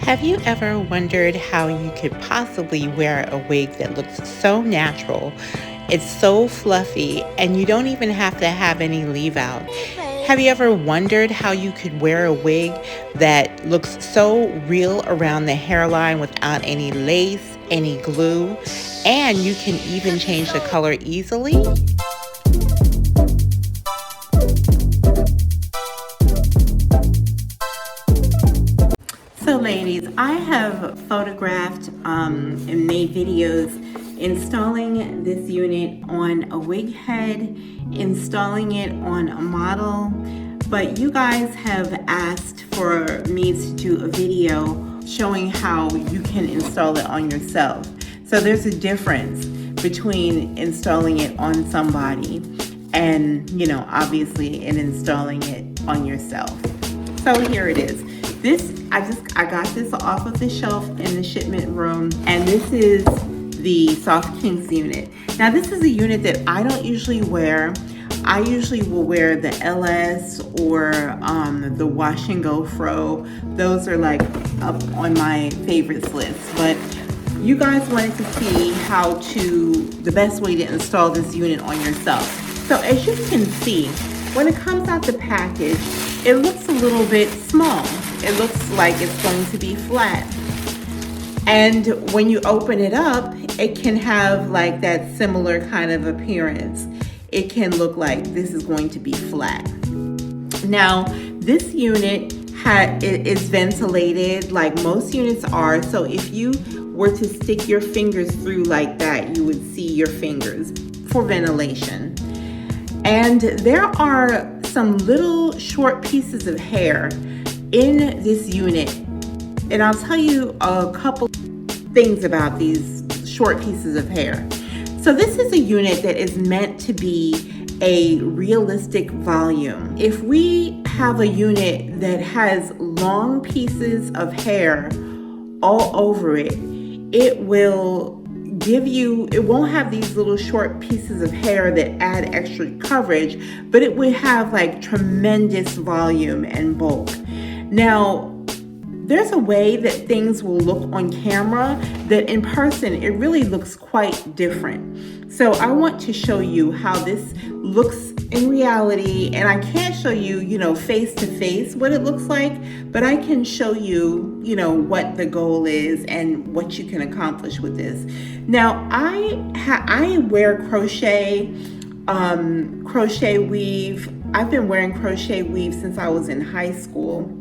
Have you ever wondered how you could possibly wear a wig that looks so natural, it's so fluffy, and you don't even have to have any leave out? Have you ever wondered how you could wear a wig that looks so real around the hairline without any lace, any glue, and you can even change the color easily? So ladies, I have photographed and made videos installing this unit on a wig head, installing it on a model, but you guys have asked for me to do a video showing how you can install it on yourself. So there's a difference between installing it on somebody and, obviously in installing it on yourself. So here it is. I got this off of the shelf in the shipment room, and this is the Sof-KINX unit. Now this is a unit that I don't usually wear. I usually will wear the LS or the Wash and Go Fro. Those are like up on my favorites list. But you guys wanted to see the best way to install this unit on yourself. So as you can see, when it comes out the package, it looks a little bit small. It looks like it's going to be flat. And when you open it up, it can have like that similar kind of appearance. It can look like this is going to be flat. Now, this unit is ventilated like most units are. So if you were to stick your fingers through like that, you would see your fingers for ventilation. And there are some little short pieces of hair in this unit, and I'll tell you a couple things about these short pieces of hair. So this is a unit that is meant to be a realistic volume. If we have a unit that has long pieces of hair all over it, it won't have these little short pieces of hair that add extra coverage, but it would have like tremendous volume and bulk. Now, there's a way that things will look on camera that in person, it really looks quite different. So I want to show you how this looks in reality, and I can't show you, face to face what it looks like, but I can show you, what the goal is and what you can accomplish with this. Now, I wear crochet weave. I've been wearing crochet weave since I was in high school.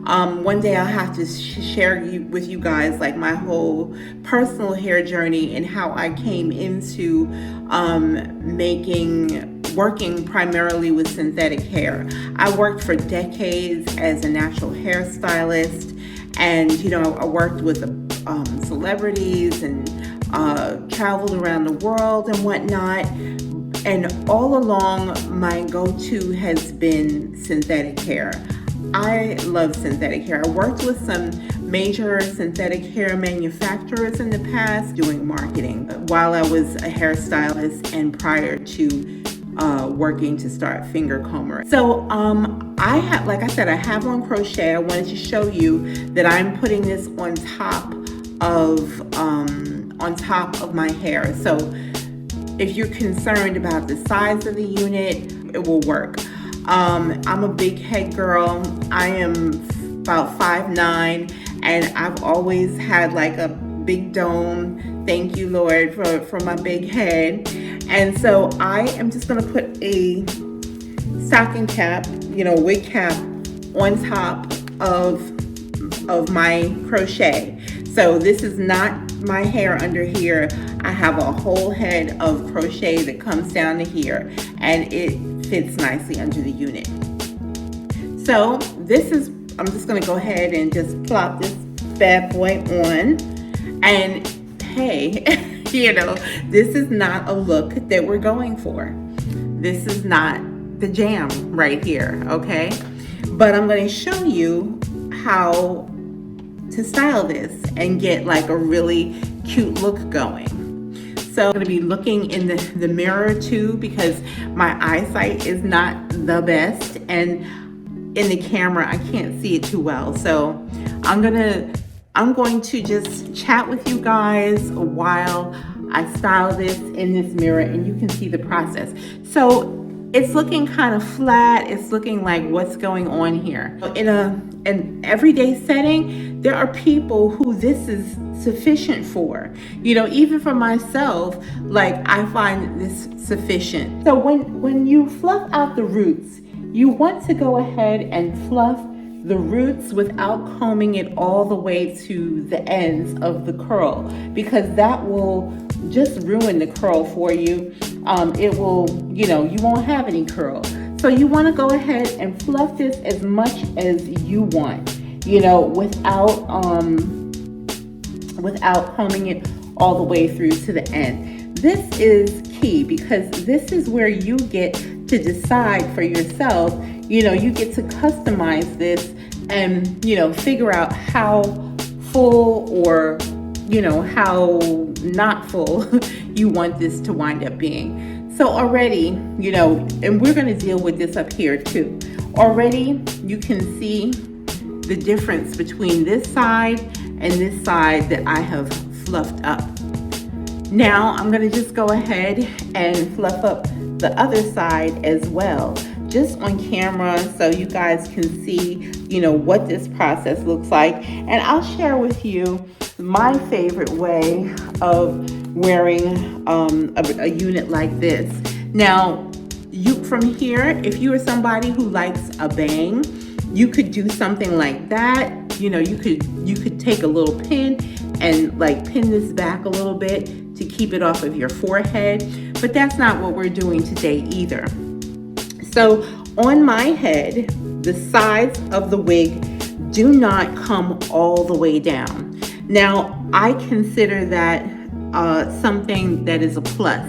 One day I'll have to share with you guys like my whole personal hair journey and how I came into working primarily with synthetic hair. I worked for decades as a natural hairstylist, and I worked with celebrities and traveled around the world and whatnot. And all along, my go-to has been synthetic hair. I love synthetic hair. I worked with some major synthetic hair manufacturers in the past doing marketing while I was a hairstylist and prior to working to start FINGERCOMBER. So I have on crochet. I wanted to show you that I'm putting this on top of my hair. So if you're concerned about the size of the unit, it will work. I'm a big head girl. I am about 5'9", and I've always had like a big dome. Thank you, Lord, for my big head. And so I am just gonna put a stocking cap, wig cap on top of my crochet. So this is not my hair under here. I have a whole head of crochet that comes down to here, and it fits nicely under the unit. So I'm just gonna go ahead and just plop this bad boy on, and hey, this is not a look that we're going for. This is not the jam right here, okay? But I'm gonna show you how to style this and get like a really cute look going. So I'm going to be looking in the mirror too, because my eyesight is not the best, and in the camera I can't see it too well. So I'm going to just chat with you guys while I style this in this mirror, and you can see the process. So it's looking kind of flat. It's looking like what's going on here. In an everyday setting, there are people who this is sufficient for. You know, even for myself, like I find this sufficient. So when you fluff out the roots, you want to go ahead and fluff the roots without combing it all the way to the ends of the curl, because that will just ruin the curl for you. It will, you know, you won't have any curl. So you want to go ahead and fluff this as much as you want, you know, without combing it all the way through to the end. This is key because this is where you get to decide for yourself. You know, you get to customize this and, you know, figure out how full or, you know, how not full you want this to wind up being. So already, you know, and we're going to deal with this up here too. Already you can see the difference between this side and this side that I have fluffed up. Now I'm going to just go ahead and fluff up the other side as well, just on camera, so you guys can see, you know, what this process looks like. And I'll share with you my favorite way of wearing a unit like this. Now, from here, if you are somebody who likes a bang, you could do something like that. You know, you could take a little pin and like pin this back a little bit to keep it off of your forehead, but that's not what we're doing today either. So on my head, the sides of the wig do not come all the way down. Now, I consider that something that is a plus,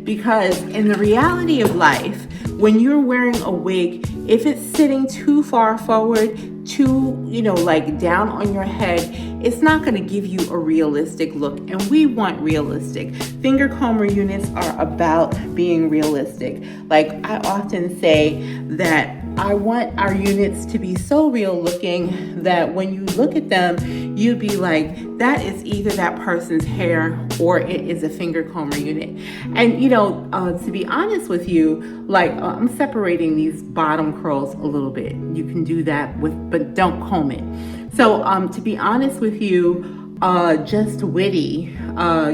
because in the reality of life, when you're wearing a wig, if it's sitting too far forward, too, you know, like down on your head, it's not going to give you a realistic look, and we want realistic. Finger comber units are about being realistic. Like I often say that I want our units to be so real looking that when you look at them, you'd be like, that is either that person's hair or it is a finger comber unit. And you know, to be honest with you, like I'm separating these bottom curls a little bit. You can do that but don't comb it. So to be honest with you, Just Witty,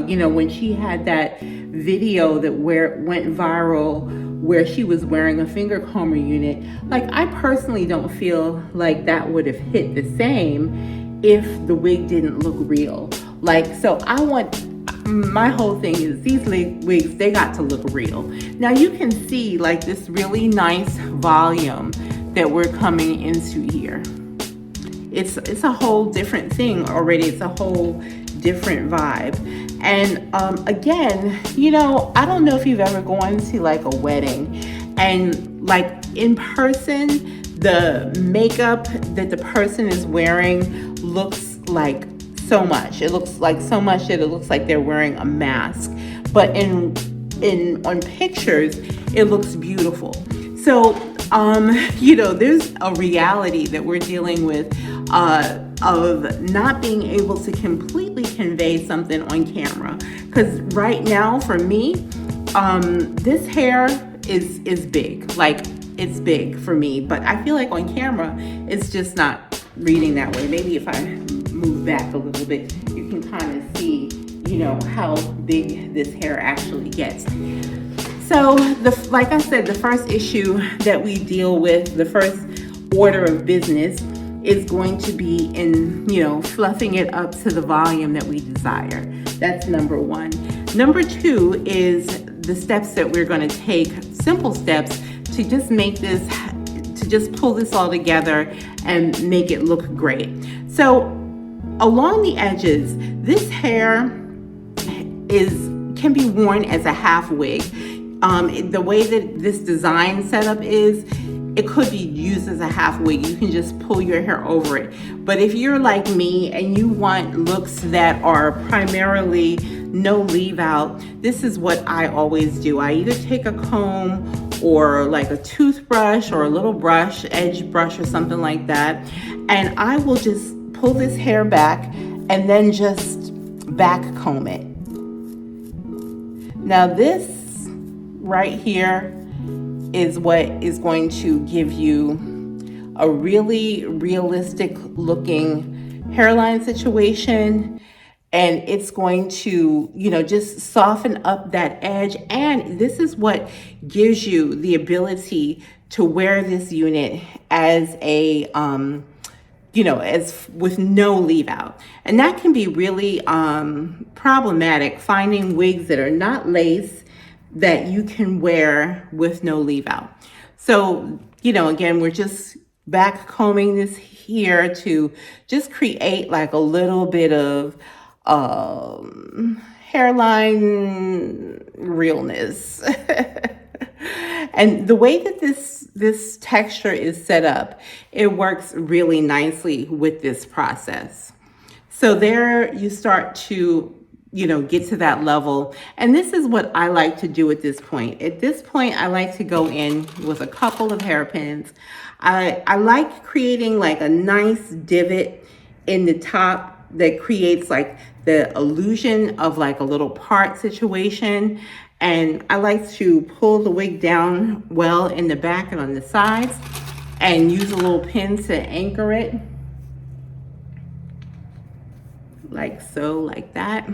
you know, when she had that video that went viral where she was wearing a finger comber unit, like I personally don't feel like that would have hit the same if the wig didn't look real. Like, so my whole thing is these wigs, they got to look real. Now you can see like this really nice volume that we're coming into here. It's a whole different thing already. It's a whole different vibe. And again, you know, I don't know if you've ever gone to like a wedding and like in person, the makeup that the person is wearing looks like so much. It looks like so much that it looks like they're wearing a mask. But on pictures, it looks beautiful. So, you know, there's a reality that we're dealing with of not being able to completely convey something on camera. Because right now, for me, this hair is big. Like, it's big for me. But I feel like on camera, it's just not reading that way. Maybe if I move back a little bit, you can kind of see, you know, how big this hair actually gets. So, like I said, the first issue that we deal with, the first order of business, is going to be in, you know, fluffing it up to the volume that we desire. That's number one. Number two is the steps that we're going to take, simple steps, to just make this, to just pull this all together and make it look great. So, along the edges, this hair can be worn as a half wig. The way that this design setup is, it could be used as a half wig. You can just pull your hair over it. But if you're like me and you want looks that are primarily no leave out, this is what I always do. I either take a comb or like a toothbrush or a little brush, edge brush or something like that, and I will just pull this hair back and then just back comb it. Now this right here is what is going to give you a really realistic looking hairline situation, and it's going to, you know, just soften up that edge. And this is what gives you the ability to wear this unit as a you know, as with no leave out. And that can be really problematic, finding wigs that are not lace that you can wear with no leave out. So, you know, again, we're just back combing this here to just create like a little bit of hairline realness. And the way that this texture is set up, it works really nicely with this process. So there you start to, you know, get to that level. And this is what I like to do at this point. At this point, I like to go in with a couple of hairpins. I like creating like a nice divot in the top that creates like the illusion of like a little part situation. And I like to pull the wig down well in the back and on the sides and use a little pin to anchor it. Like so, like that.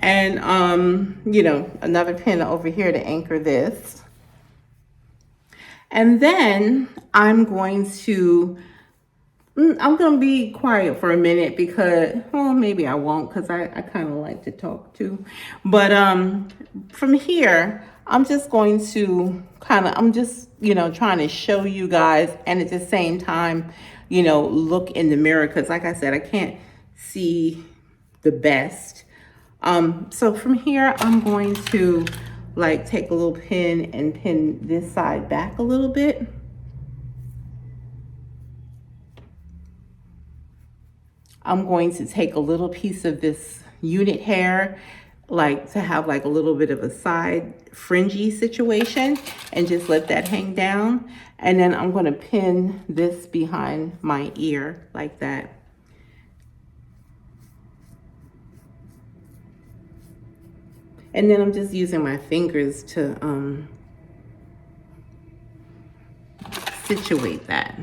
And, you know, another pin over here to anchor this. And then I'm going to be quiet for a minute because, well, maybe I won't, because I kind of like to talk too. But from here, I'm just going to I'm just, you know, trying to show you guys, and at the same time, you know, look in the mirror, because like I said, I can't see the best. So from here, I'm going to like take a little pin and pin this side back a little bit. I'm going to take a little piece of this unit hair, like to have like a little bit of a side fringy situation, and just let that hang down. And then I'm going to pin this behind my ear like that. And then I'm just using my fingers to situate that.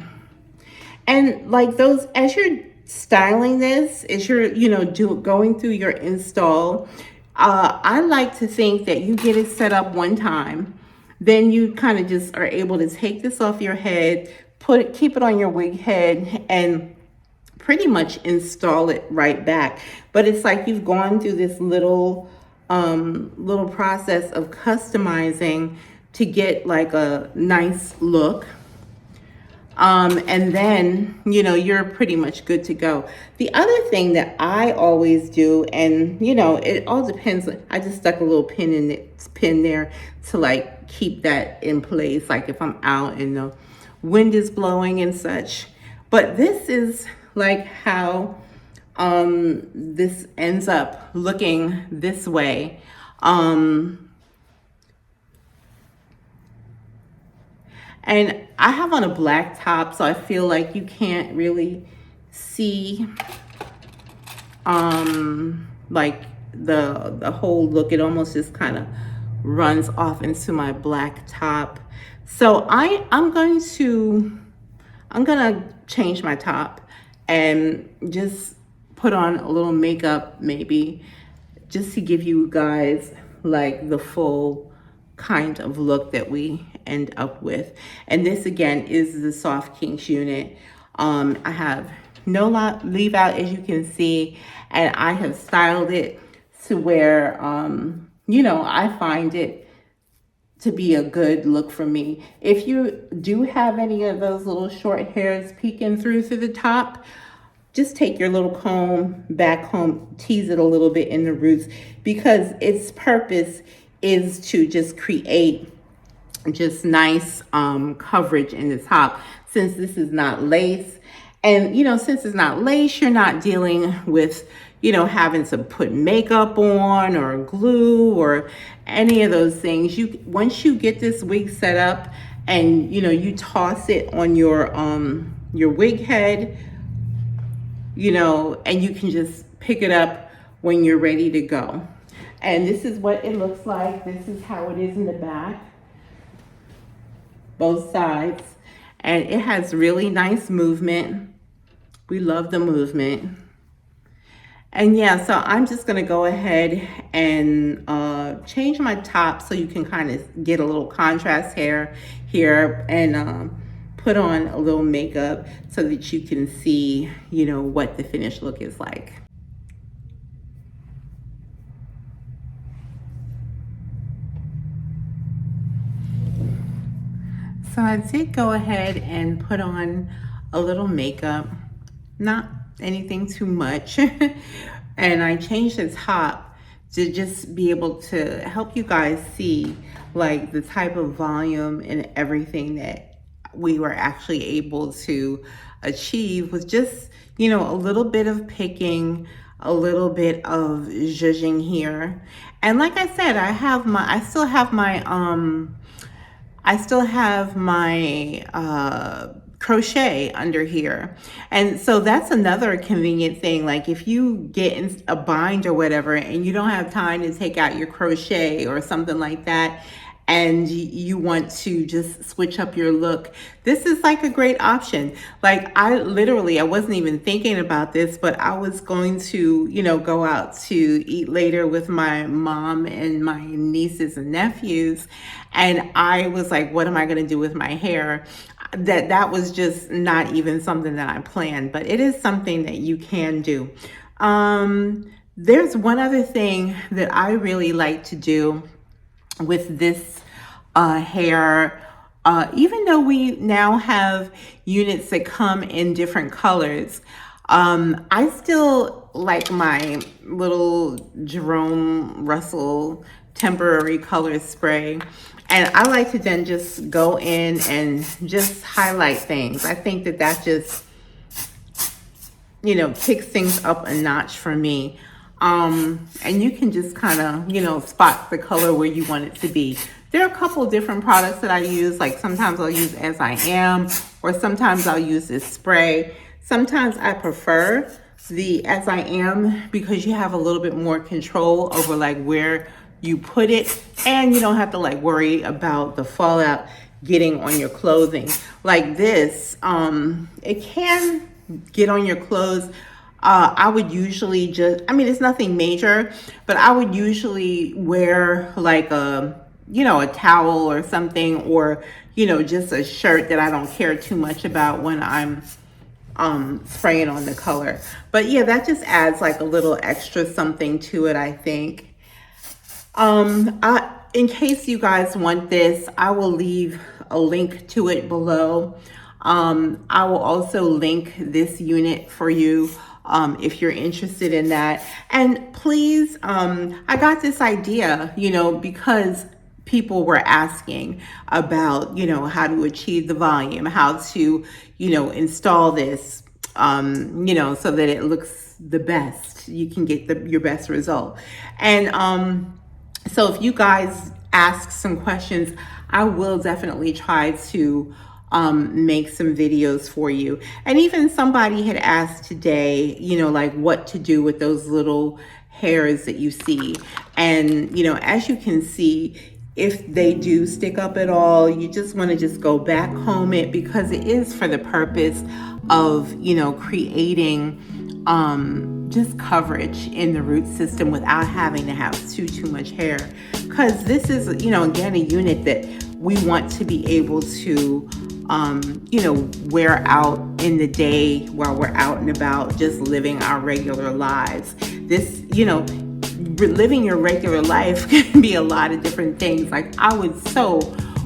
And like those, as you're styling this, as you're, you know, going through your install, I like to think that you get it set up one time, then you kind of just are able to take this off your head, keep it on your wig head, and pretty much install it right back. But it's like you've gone through this little process of customizing to get like a nice look. And then, you know, you're pretty much good to go. The other thing that I always do, and, you know, it all depends. I just stuck a little pin there to like keep that in place, like if I'm out and the wind is blowing and such. But this is like how this ends up looking this way. And I have on a black top, so I feel like you can't really see like the whole look. It almost just kind of runs off into my black top. So I'm gonna change my top and just put on a little makeup, maybe, just to give you guys like the full kind of look that we end up with. And this again is the Sof-KINX unit. I have no leave out, as you can see, and I have styled it to where you know, I find it to be a good look for me. If you do have any of those little short hairs peeking through the top, just take your little comb, back comb, tease it a little bit in the roots, because its purpose is to just create just nice coverage in the top, since this is not lace. And, you know, since it's not lace, you're not dealing with, you know, having to put makeup on or glue or any of those things. Once you get this wig set up and, you know, you toss it on your wig head, you know, and you can just pick it up when you're ready to go. And this is what it looks like. This is how it is in the back, both sides. And it has really nice movement. We love the movement. And yeah, so I'm just gonna go ahead and change my top so you can kind of get a little contrast here and put on a little makeup so that you can see, you know, what the finished look is like. So I did go ahead and put on a little makeup, not anything too much. And I changed the top to just be able to help you guys see like the type of volume and everything that we were actually able to achieve with just, you know, a little bit of picking, a little bit of zhuzhing here. And like I said, I still have my crochet under here. And so that's another convenient thing. Like if you get in a bind or whatever and you don't have time to take out your crochet or something like that, and you want to just switch up your look, this is like a great option. Like I wasn't even thinking about this, but I was going to, you know, go out to eat later with my mom and my nieces and nephews. And I was like, what am I going to do with my hair? That was just not even something that I planned, but it is something that you can do. There's one other thing that I really like to do with this hair. Even though we now have units that come in different colors, I still like my little Jerome Russell Temp'ry color spray. And I like to then just go in and just highlight things. I think that just, you know, kicks things up a notch for me. And you can just kind of, you know, spot the color where you want it to be. There are a couple of different products that I use. Like sometimes I'll use As I Am, or sometimes I'll use this spray. Sometimes I prefer the As I Am because you have a little bit more control over like where you put it, and you don't have to like worry about the fallout getting on your clothing. Like this, it can get on your clothes. I would usually just, I mean, it's nothing major, but I would usually wear like a, you know, a towel or something, or, you know, just a shirt that I don't care too much about when I'm spraying on the color. But yeah, that just adds like a little extra something to it, I think. In case you guys want this, I will leave a link to it below. I will also link this unit for you if you're interested in that. And please, I got this idea, you know, because people were asking about, you know, how to achieve the volume, how to, you know, install this, you know, so that it looks the best, you can get your best result. And so if you guys ask some questions, I will definitely try to make some videos for you. And even somebody had asked today, you know, like what to do with those little hairs that you see. And, you know, as you can see, if they do stick up at all, you just want to just go back home it, because it is for the purpose of, you know, creating just coverage in the root system without having to have too much hair. Because this is, you know, again, a unit that we want to be able to, you know, wear out in the day while we're out and about, just living our regular lives. This, you know, living your regular life can be a lot of different things. Like I would so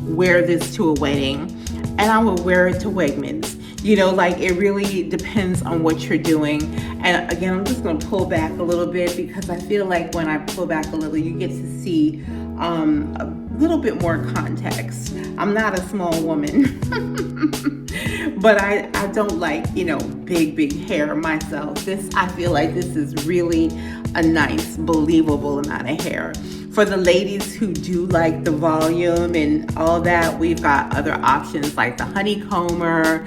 wear this to a wedding, and I would wear it to Wegmans. You know, like it really depends on what you're doing. And again, I'm just going to pull back a little bit, because I feel like when I pull back a little, you get to see a little bit more context. I'm not a small woman, but I don't like, you know, big hair myself. I feel like this is really a nice, believable amount of hair. For the ladies who do like the volume and all that, we've got other options like the honeycomber,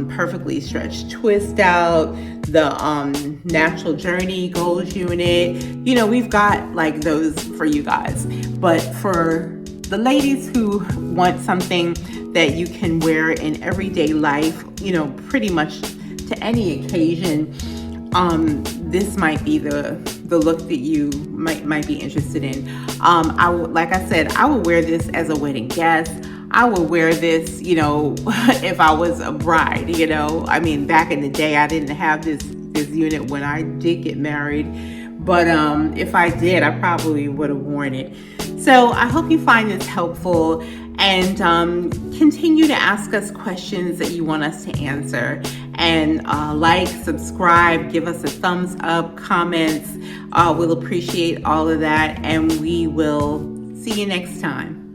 perfectly stretched twist out, Natural Journey Goals unit. You know, we've got like those for you guys. But for the ladies who want something that you can wear in everyday life, you know, pretty much to any occasion, this might be the look that you might be interested in. Like I said, I would wear this as a wedding guest. I would wear this, you know, if I was a bride, you know. I mean, back in the day, I didn't have this unit when I did get married, but if I did, I probably would have worn it. So I hope you find this helpful, and continue to ask us questions that you want us to answer. And like, subscribe, give us a thumbs up, comments. We'll appreciate all of that, and we will see you next time.